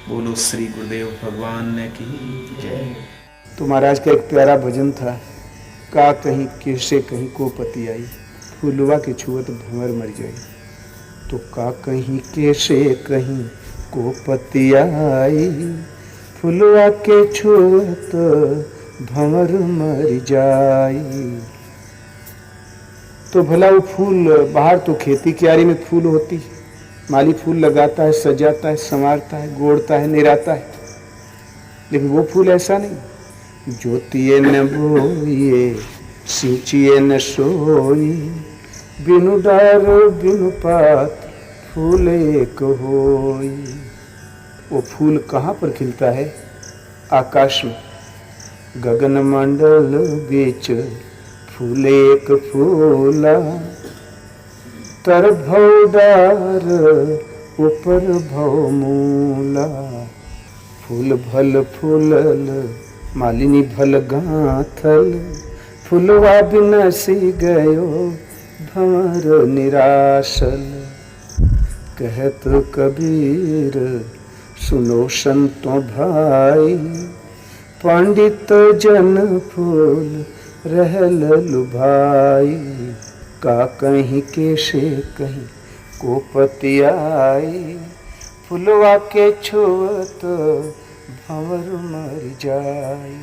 बोलो श्री गुरुदेव भगवान की जय। तो महाराज का एक प्यारा भजन था, का कहीं कैसे कहीं को पति आई, फूलवा के छुअत भंवर मर जाई। तो का कहीं कैसे कहीं को पति आई, फूलवा के छुअत भंवर मर जाई। तो भला वो फूल बाहर तो खेती क्यारी में फूल होती, माली फूल लगाता है, सजाता है, संवारता है, गोड़ता है, निराता है, लेकिन वो फूल ऐसा नहीं। ज्योतिए न बोइए सिंचिए न सोई, बिनु डार बिनु पात फूल एक होई। वो फूल कहाँ पर खिलता है? आकाश में, गगन मंडल बीच फूल एक फूला, तर भवडार ऊपर भव मूला। फूल भल फूलल मालिनी भल गाथल, फूलवा बिनसी गयो भंवर निराशल। कहत कबीर सुनो संतो भाई, पंडित जन फूल रहल लुभाई। का कहीं कैसे कहीं को पति आई, फुलवा के छुअत भंवर मर जाई।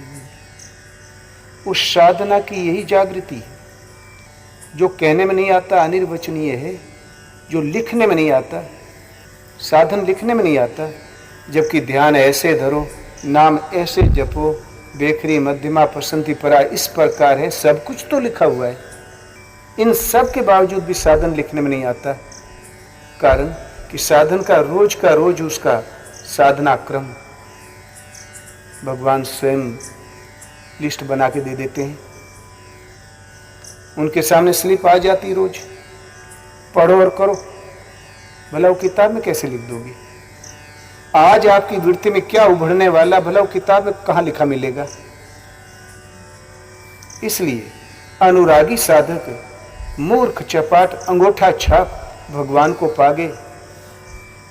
उस साधना की यही जागृति जो कहने में नहीं आता, अनिर्वचनीय है, जो लिखने में नहीं आता। साधन लिखने में नहीं आता, जबकि ध्यान ऐसे धरो, नाम ऐसे जपो, बेखरी मध्यमा पसंती परा इस प्रकार है, सब कुछ तो लिखा हुआ है। इन सब के बावजूद भी साधन लिखने में नहीं आता, कारण कि साधन का रोज उसका साधना क्रम भगवान स्वयं लिस्ट बना के दे देते हैं। उनके सामने स्लिप आ जाती, रोज पढ़ो और करो। भला वो किताब में कैसे लिख दोगे? आज आपकी वृत्ति में क्या उभरने वाला, भला वो किताब में कहाँ लिखा मिलेगा? इसलिए अनुरागी साधक मूर्ख चपाट अंगूठा छाप भगवान को पागे,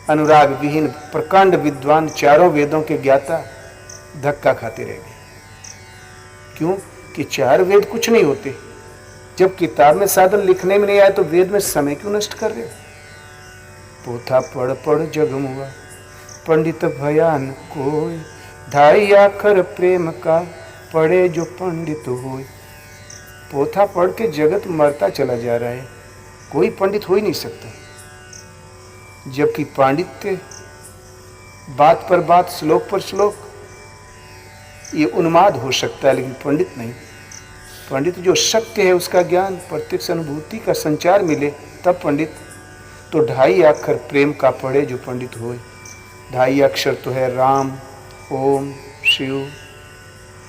अनुराग विहीन प्रकांड विद्वान चारों वेदों के ज्ञाता धक्का खाते रह गए। क्यों? कि चार वेद कुछ नहीं होते। जब किताब में साधन लिखने में नहीं आए तो वेद में समय क्यों नष्ट कर रहे हो? पोथा पढ़ पढ़ जगमुआ पंडित भयान कोई, ढाई आखर प्रेम का पढ़े जो पंडित होय। पोथा पढ़ के जगत मरता चला जा रहा है, कोई पंडित हो ही नहीं सकता। जबकि पांडित्य बात पर बात, श्लोक पर श्लोक, ये उन्माद हो सकता है, लेकिन पंडित नहीं। पंडित जो सत्य है उसका ज्ञान, प्रत्यक्ष अनुभूति का संचार मिले तब पंडित। तो ढाई अक्षर प्रेम का पढ़े जो पंडित होए। ढाई अक्षर तो है राम, ओम, शिव,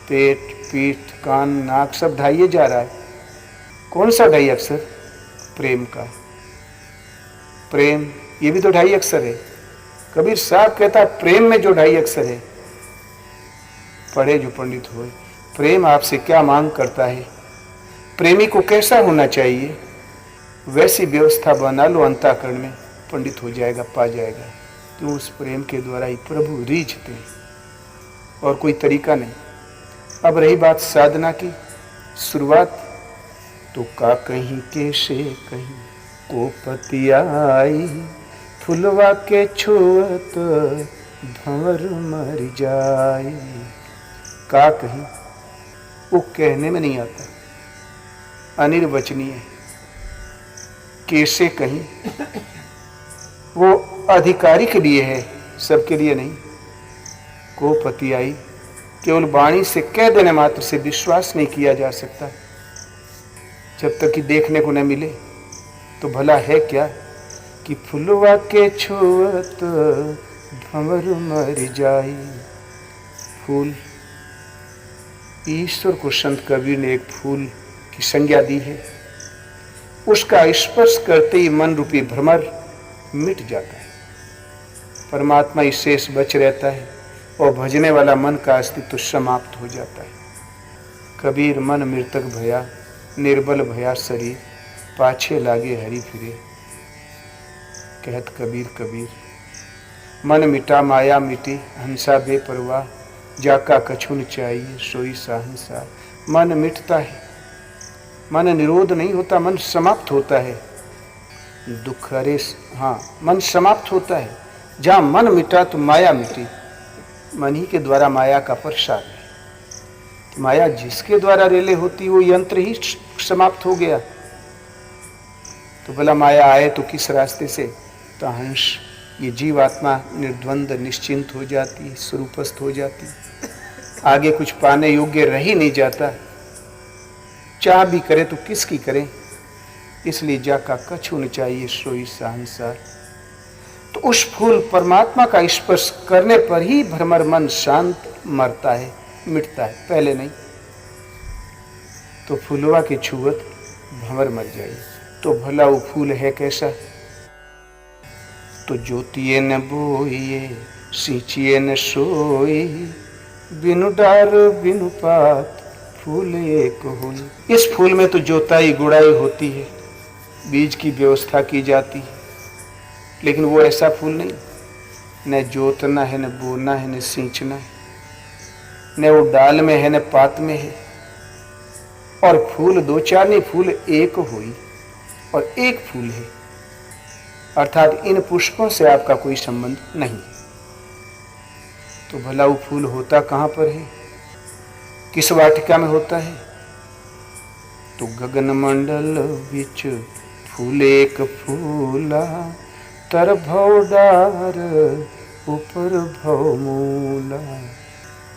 पेट, पीठ, कान, नाक, सब ढाइये जा रहा है। कौन सा ढाई अक्षर? प्रेम का। प्रेम ये भी तो ढाई अक्षर है। कबीर साहब कहता प्रेम में जो ढाई अक्षर है, पढ़े जो पंडित होए। प्रेम आपसे क्या मांग करता है, प्रेमी को कैसा होना चाहिए, वैसी व्यवस्था बना लो अंतःकरण में, पंडित हो जाएगा, पा जाएगा। तो उस प्रेम के द्वारा ही प्रभु रीझते हैं, और कोई तरीका नहीं। अब रही बात साधना की शुरुआत, तो का कहीं कैसे कहीं को पति आई, फुलवा के छुअत भंवर मर जाई। का कहीं वो कहने में नहीं आता, अनिर्वचनीय। कैसे कहीं वो अधिकारी के लिए है, सबके लिए नहीं। को पति आई केवल वाणी से कह देने मात्र से विश्वास नहीं किया जा सकता, जब तक कि देखने को न मिले। तो भला है क्या कि फुलवा के छुअत भंवर मर जाई। फूल, ईश्वर को संत कबीर ने एक फूल की संज्ञा दी है। उसका स्पर्श करते ही मन रूपी भ्रमर मिट जाता है, परमात्मा ही शेष बच रहता है, और भजने वाला मन का अस्तित्व समाप्त हो जाता है। कबीर मन मृतक भया, निर्बल भया शरीर, पाछे लागे हरि फिरे। कहत कबीर कबीर, मन मिटा माया मिटी, हंसा बेपरवाह, जाका कछु न चाहिए सोई साहंसा। मन मिटता है, मन निरोध नहीं होता, मन समाप्त होता है। दुख अरे हाँ, मन समाप्त होता है। जहाँ मन मिटा तो माया मिटी। मन ही के द्वारा माया का प्रसार है। तो माया जिसके द्वारा रेले होती वो यंत्र ही समाप्त हो गया। तो भला माया आए तो किस रास्ते से? तो हंस ये जीवात्मा निर्द्वंद निश्चिंत हो जाती, स्वरूपस्थ हो जाती, आगे कुछ पाने योग्य रह ही नहीं जाता। चाह भी करे तो किसकी करें? इसलिए जाका कछु न चाहिए सोई संसार। तो उस फूल परमात्मा का स्पर्श करने पर ही भ्रमर मन शांत मरता है, मिटता है, पहले नहीं। तो फूलवा के छुअत भंवर मर जाए। तो भला वो फूल है कैसा? तो ज्योतिए न बोइए सींचिए न सोई, बिनु डार बिनु पात फूल एक हुल। इस फूल में तो जोताई गुड़ाई होती है, बीज की व्यवस्था की जाती है, लेकिन वो ऐसा फूल नहीं। न जोतना है, न बोना है, न सींचना है, न वो डाल में है, न पात में है। और फूल दो चार नहीं, फूल एक हुई और एक फूल है, अर्थात इन पुष्पों से आपका कोई संबंध नहीं। तो भला वो फूल होता कहाँ पर है? किस वाटिका में होता है? तो गगन मंडल बिच फूल एक फूला, तर भव डार ऊपर भव मूला।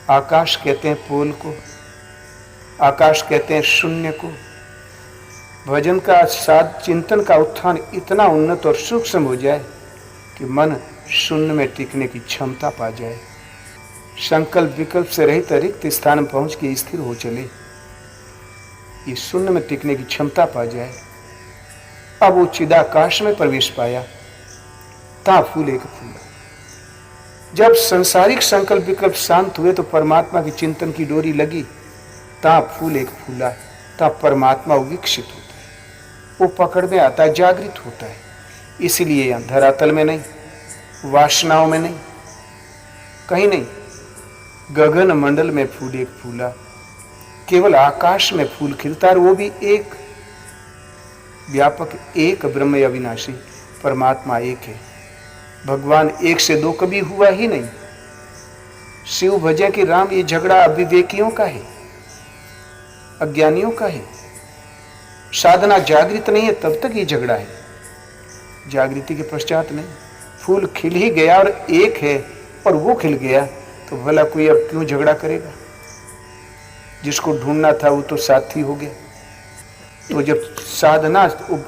आकाश कहते हैं पोल को, आकाश कहते हैं शून्य को। भजन का साध चिंतन का उत्थान इतना उन्नत और सूक्ष्म हो जाए कि मन शून्य में टिकने की क्षमता पा जाए, संकल्प विकल्प से रहित रिक्त स्थान में पहुंच के स्थिर हो चले, ये शून्य में टिकने की क्षमता पा जाए। अब वो चिदाकाश में प्रवेश पाया, ता फूल एक फूला। जब सांसारिक संकल्प विकल्प शांत हुए तो परमात्मा के चिंतन की डोरी लगी, ता फूल एक फूला, ता परमात्मा विकसित होता है, वो पकड़ में आता है, जागृत होता है। इसलिए यहाँ धरातल में नहीं, वासनाओं में नहीं, कहीं नहीं, गगन मंडल में फूल एक फूला। केवल आकाश में फूल खिलता है, वो भी एक व्यापक, एक ब्रह्म अविनाशी परमात्मा एक है। भगवान एक से दो कभी हुआ ही नहीं। शिव भजे कि राम, ये झगड़ा अविवेकियों का है, अज्ञानियों का है। साधना जागृत नहीं है तब तक ये झगड़ा है, जागृति के पश्चात नहीं। फूल खिल ही गया और एक है और वो खिल गया, तो भला कोई अब क्यों झगड़ा करेगा? जिसको ढूंढना था वो तो साथी हो गया। तो जब साधना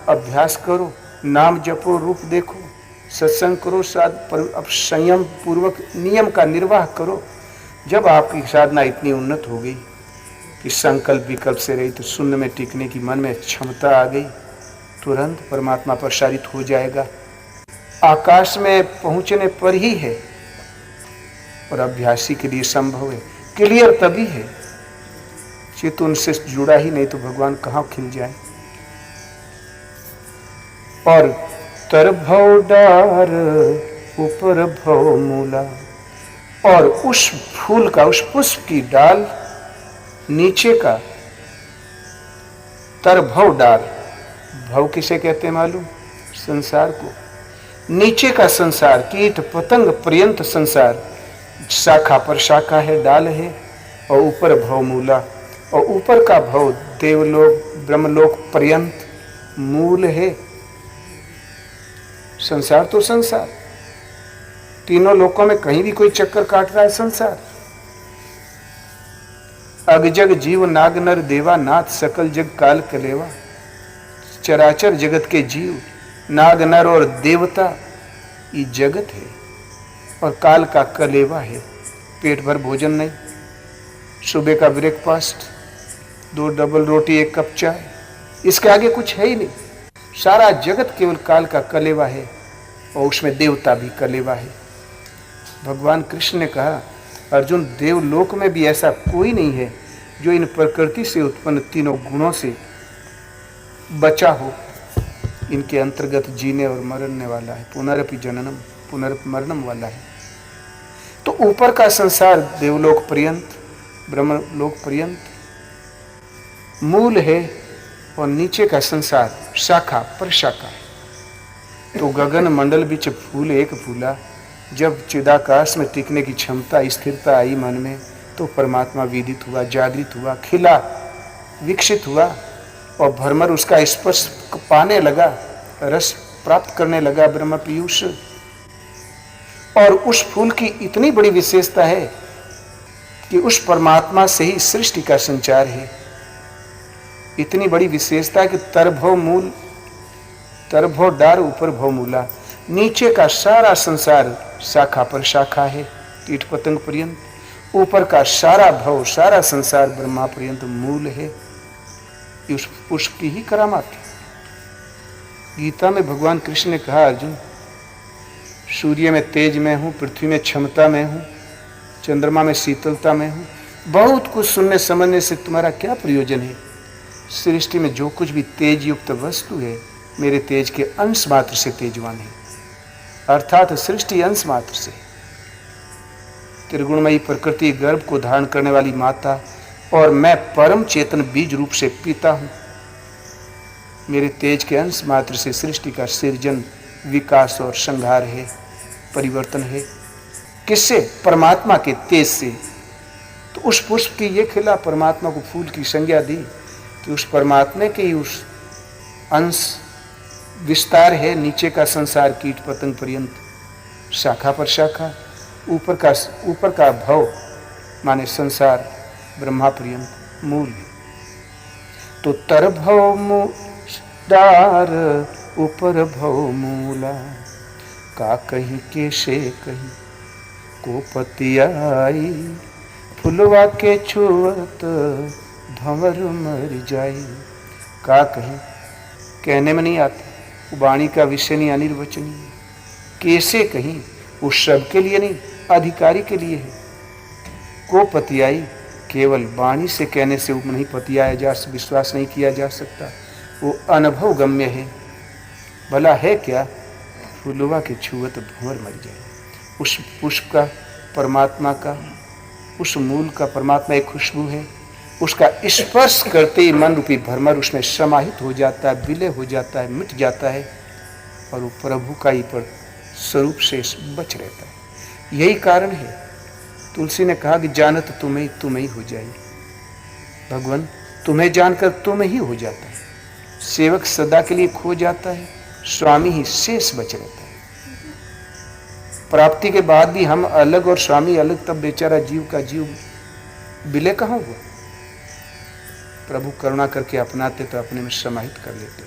अभ्यास करो, नाम जपो, रूप देखो, सत्संग करो, अब संयम पूर्वक नियम का निर्वाह करो। जब आपकी साधना इतनी उन्नत हो गई कि संकल्प विकल्प से रही, तो शून्य में टिकने की मन में क्षमता आ गई, तुरंत परमात्मा प्रसारित हो जाएगा। आकाश में पहुंचने पर ही है और अभ्यासी के लिए संभव है, क्लियर तभी है। चित्त उनसे जुड़ा ही नहीं तो भगवान कहाँ खिल जाए। और तर भव डार ऊपर भव मूला, और उस फूल का, उस पुष्प की डाल नीचे का, तर भव डार, भव किसे कहते हैं मालूम? संसार को। नीचे का संसार, कीट पतंग पर्यंत संसार, शाखा पर शाखा है, डाल है, और ऊपर भव मूला, और ऊपर का भव देवलोक ब्रह्मलोक पर्यंत मूल है। संसार तो संसार, तीनों लोकों में कहीं भी कोई चक्कर काट रहा है संसार। अगजग जीव नाग नर देवा, नाथ सकल जग काल कलेवा। चराचर जगत के जीव, नाग नर और देवता, ये जगत है और काल का कलेवा है। पेट भर भोजन नहीं, सुबह का ब्रेकफास्ट, 2 डबल रोटी 1 कप चाय, इसके आगे कुछ है ही नहीं। सारा जगत केवल काल का कलेवा है और उसमें देवता भी कलेवा है। भगवान कृष्ण ने कहा, अर्जुन, देवलोक में भी ऐसा कोई नहीं है जो इन प्रकृति से उत्पन्न तीनों गुणों से बचा हो। इनके अंतर्गत जीने और मरने वाला है। पुनरपि जननम पुनर्मरणम वाला है। तो ऊपर का संसार देवलोक पर्यंत, ब्रह्मलोक पर्यंत मूल है, और नीचे का संसार शाखा पर शाखा है। तो गगन मंडल बीच फूल एक फूला, जब चिदाकाश में टिकने की क्षमता, स्थिरता आई मन में, तो परमात्मा विदित हुआ, जागृत हुआ, खिला, विकसित हुआ, और भ्रमर उसका स्पर्श पाने लगा, रस प्राप्त करने लगा, ब्रह्म पीयूष। और उस फूल की इतनी बड़ी विशेषता है कि उस परमात्मा से ही सृष्टि का संचार है। इतनी बड़ी विशेषता है कि तरभव मूल, तरभव डार ऊपर भव मूला, नीचे का सारा संसार शाखा पर शाखा है, कीट पतंग पर्यंत, ऊपर का सारा भव, सारा संसार ब्रह्मा पर्यंत मूल है। उस पुष्प की ही करामात है। गीता में भगवान कृष्ण ने कहा, अर्जुन, सूर्य में तेज में हूं, पृथ्वी में क्षमता में हूं, चंद्रमा में शीतलता में हूं। बहुत कुछ सुनने समझने से तुम्हारा क्या प्रयोजन है? सृष्टि में जो कुछ भी तेज युक्त वस्तु है, मेरे तेज के अंश मात्र से तेजवान है, अर्थात सृष्टि अंश मात्र से। त्रिगुणमयी प्रकृति गर्भ को धारण करने वाली माता, और मैं परम चेतन बीज रूप से पिता हूं। मेरे तेज के अंश मात्र से सृष्टि का सृजन, विकास और संहार है, परिवर्तन है। किससे? परमात्मा के तेज से। तो उस पुष्प की ये खिला, परमात्मा को फूल की संज्ञा दी, तो उस परमात्मा के ही उस अंश विस्तार है। नीचे का संसार कीट पतंग पर्यंत, शाखा पर शाखा, ऊपर का भव माने संसार ब्रह्मा पर्यंत मूल है। तो तर भव डार ऊपर भव मूला, का कहीं कैसे कहीं को पतियाई, फुलवा के छुअत भंवर मर जाई। का कहीं कहने में नहीं आता, वाणी का विषय नहीं, अनिर्वचनीय। कैसे कहीं, उस सब के लिए नहीं, अधिकारी के लिए है। को पतियाई, केवल वाणी से कहने से नहीं पतियाया जा, विश्वास नहीं किया जा सकता, वो अनुभव गम्य है। भला है क्या? फूलवा के छुअत भंवर मर जाए। उस पुष्प का, परमात्मा का, उस मूल का परमात्मा एक खुशबू है, उसका स्पर्श करते ही मन रूपी भ्रमर उसमें समाहित हो जाता है, विलय हो जाता है, मिट जाता है, और वो प्रभु का ही पर स्वरूप से बच रहता है। यही कारण है तुलसी ने कहा कि जानत तुम्हें ही हो जाए। भगवान तुम्हें जानकर तुम्हें ही हो जाता है। सेवक सदा के लिए खो जाता है, स्वामी ही शेष बच रहता है। प्राप्ति के बाद भी हम अलग और स्वामी अलग, तब बेचारा जीव का जीव विलय कहाँ हुआ? प्रभु करुणा करके अपनाते तो अपने में समाहित कर लेते।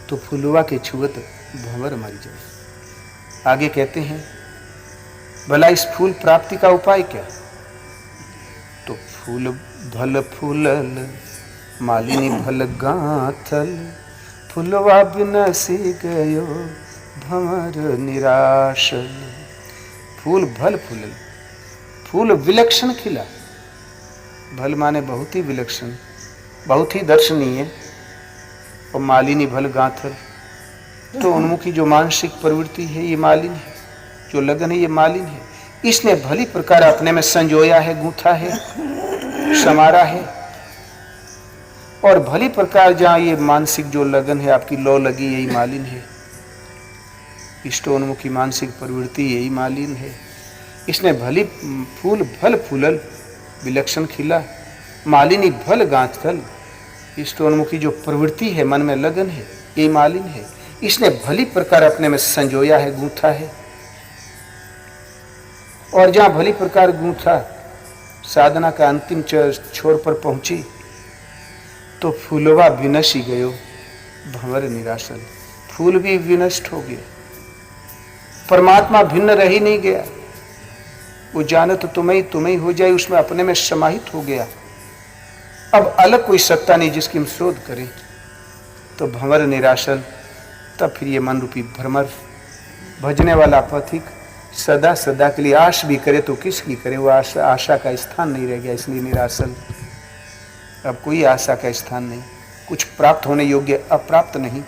तो फुलवा के छुअत भंवर मर जाए। आगे कहते हैं, भला इस फूल प्राप्ति का उपाय क्या? तो फूल भल फूलल, मालिनी भल गाथल, फुलवा बिनसी गयो भंवर निराशल। फूल भल फूलल, फूल विलक्षण खिला। भल माने बहुत ही विलक्षण, बहुत ही दर्शनीय, और मालिनी भल गाथल, तो उन्मुखी जो मानसिक प्रवृत्ति है ये मालिन है, जो लगन है ये मालिन है। इसने भली प्रकार अपने में संजोया है, गूंथा है, समारा है, और भली प्रकार जहाँ ये मानसिक जो लगन है आपकी लौ लगी, यही मालिन है। इष्टोन्मुखी मानसिक प्रवृत्ति यही मालिन है। इसने भली फूल भल फूलल, विलक्षण खिला, मालिनी भल गांथल, इष्टोन्मुखी जो प्रवृत्ति है, मन में लगन है, ये मालिन है। इसने भली प्रकार अपने में संजोया है, गूंथा है, और जहाँ भली प्रकार गूंथा, साधना का अंतिम छोर पर पहुंची, तो फूलवा विनशी गयो भंवर निराशल। फूल भी विनष्ट हो गया, परमात्मा भिन्न रह ही नहीं गया। वो जाने तो तुम्हें ही हो जाए, उसमें अपने में समाहित हो गया। अब अलग कोई सत्ता नहीं जिसकी हम शोध करें। तो भंवर निराशल, तब फिर ये मन रूपी भ्रमर, भजने वाला पथिक सदा सदा के लिए आश भी करे तो किसकी करे, वो आशा का स्थान नहीं रह गया, इसलिए निराशल। अब कोई आशा का स्थान नहीं, कुछ प्राप्त होने योग्य अप्राप्त नहीं।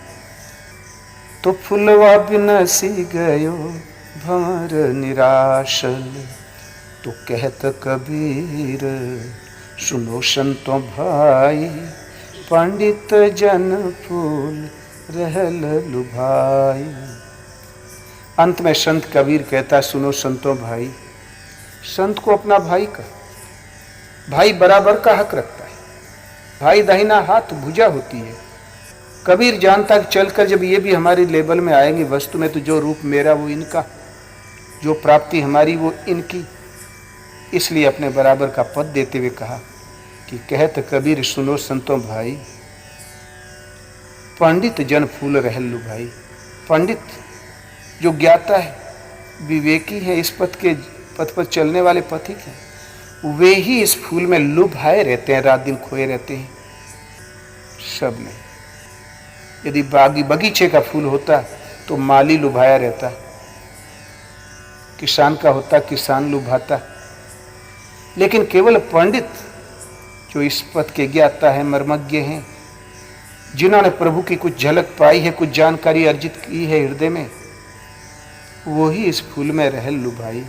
तो फुलवा बिनसी गयो भंवर निराशल। तो कहत कबीर सुनो संतों भाई, पंडित जन फूल रहल लुभाई। अंत में संत कबीर कहता, सुनो संतों भाई, संत को अपना भाई का, भाई बराबर का हक रखता है। भाई दाहिना हाथ भुजा होती है। कबीर जानता कि चलकर जब ये भी हमारी लेवल में आएंगे वस्तु में, तो जो रूप मेरा वो इनका, जो प्राप्ति हमारी वो इनकी। इसलिए अपने बराबर का पद देते हुए कहा कि कहत कबीर सुनो संतों भाई, पंडित जन फूल रहल लुभाई। पंडित जो ज्ञाता है, विवेकी है, इस पथ पर चलने वाले पथिक हैं, वे ही इस फूल में लुभाए रहते हैं, रात दिन खोए रहते हैं। सब में यदि बगीचे का फूल होता तो माली लुभाया रहता, किसान का होता किसान लुभाता। लेकिन केवल पंडित जो इस पथ के ज्ञाता है, मर्मज्ञ हैं, जिन्होंने प्रभु की कुछ झलक पाई है, कुछ जानकारी अर्जित की है हृदय में, वही इस फूल में रहल लुभाई,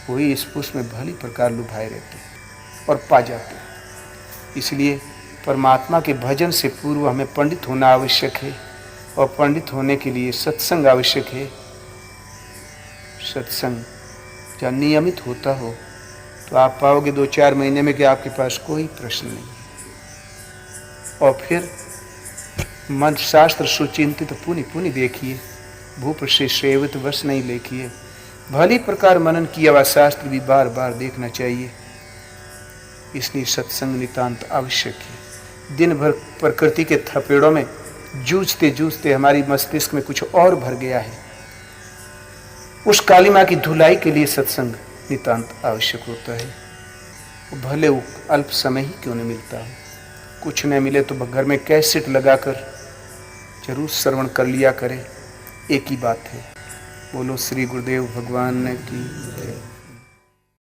वही इस पुष्प में भली प्रकार लुभाए रहते हैं और पा जाते हैं। इसलिए परमात्मा के भजन से पूर्व हमें पंडित होना आवश्यक है, और पंडित होने के लिए सत्संग आवश्यक है। सत्संग जब नियमित होता हो तो आप पाओगे 2-4 महीने में कि आपके पास कोई प्रश्न नहीं। और फिर मंत्र शास्त्र सुचिंतित पुनि पुनि देखिए, भूप से सेवित वश नहीं लेखिए। भली प्रकार मनन किया हुआ शास्त्र भी बार बार देखना चाहिए। इसलिए सत्संग नितांत आवश्यक है। दिन भर प्रकृति के थपेड़ों में जूझते जूझते हमारी मस्तिष्क में कुछ और भर गया है। उस काली माँ की धुलाई के लिए सत्संग नितांत आवश्यक होता है। भले वो अल्प समय ही क्यों नहीं मिलता हो, कुछ न मिले तो घर में कैसेट लगाकर जरूर श्रवण कर लिया करें। एक ही बात है। बोलो श्री गुरुदेव भगवान की जय।